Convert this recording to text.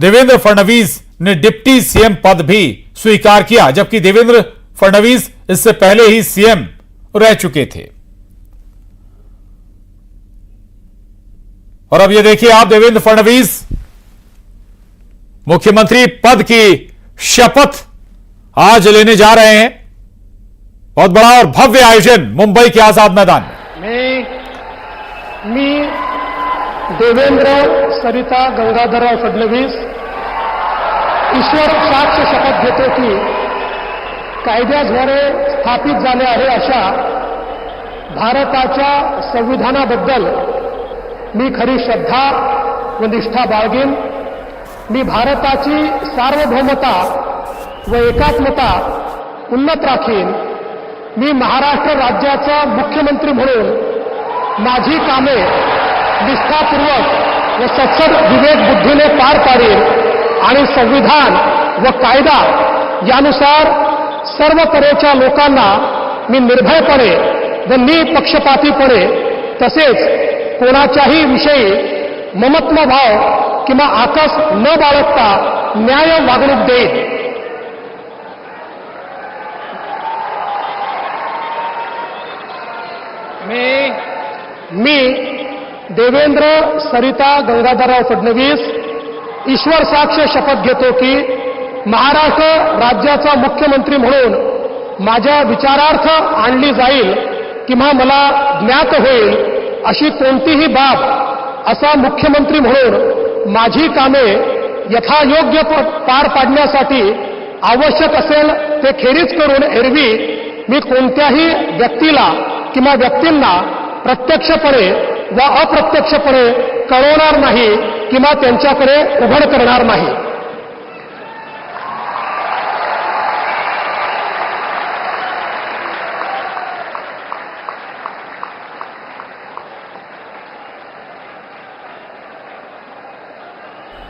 देवेंद्र फडणवीस ने deputy CM पद भी स्वीकार किया, जबकि देवेंद्र फडणवीस इससे पहले ही सीएम रह चुके थे। और अब ये देखिए आप, देवेंद्र फडणवीस मुख्यमंत्री पद की शपथ आज लेने जा रहे हैं। बहुत बड़ा और भव्य आयोजन मुंबई के आझाद मैदान में। मी देवेंद्र सरिता गंगाधरराव फडणवीस ईश्वर साक्ष शपथ घेतो की कायद्याद्वारे स्थापित झाले आहे अशा भारताच्या संविधानाबद्दल मी खरी श्रद्धा व निष्ठा बाळगेन। मी भारताची सार्वभौमता व एकात्मता उन्नत राखीन। मी महाराष्ट्र राज्याचा मुख्यमंत्री म्हणून माझी कामे निष्ठापूर्वक व सत्सद विवेक बुद्धीने पार पाडेन आणि संविधान व कायदा यानुसार सर्व तऱ्हेच्या लोकांना मी निर्भयपणे व निपक्षपातीपणे तसेच कोणाच्याही विषयी ममत्व भाव किंवा आकस न बाळगता न्याय वागणूक देईन। मी देवेंद्र सरिता गंगाधरराव फडणवीस ईश्वर साक्ष शपथ घेतो की महाराष्ट्र राज्याचा मुख्यमंत्री म्हणून माझ्या विचारार्थ आणली जाईल किंवा मला ज्ञात होईल अशी कोणतीही बाब असा मुख्यमंत्री म्हणून माझी कामे यथायोग्य पार पाडण्यासाठी आवश्यक असेल ते खेरीज करून एरवी मी कोणत्याही व्यक्तीला किंवा व्यक्तींना प्रत्यक्षपणे व अप्रत्यक्षपणे कळवणार नाही किंवा त्यांच्याकडे उघड करणार नाही।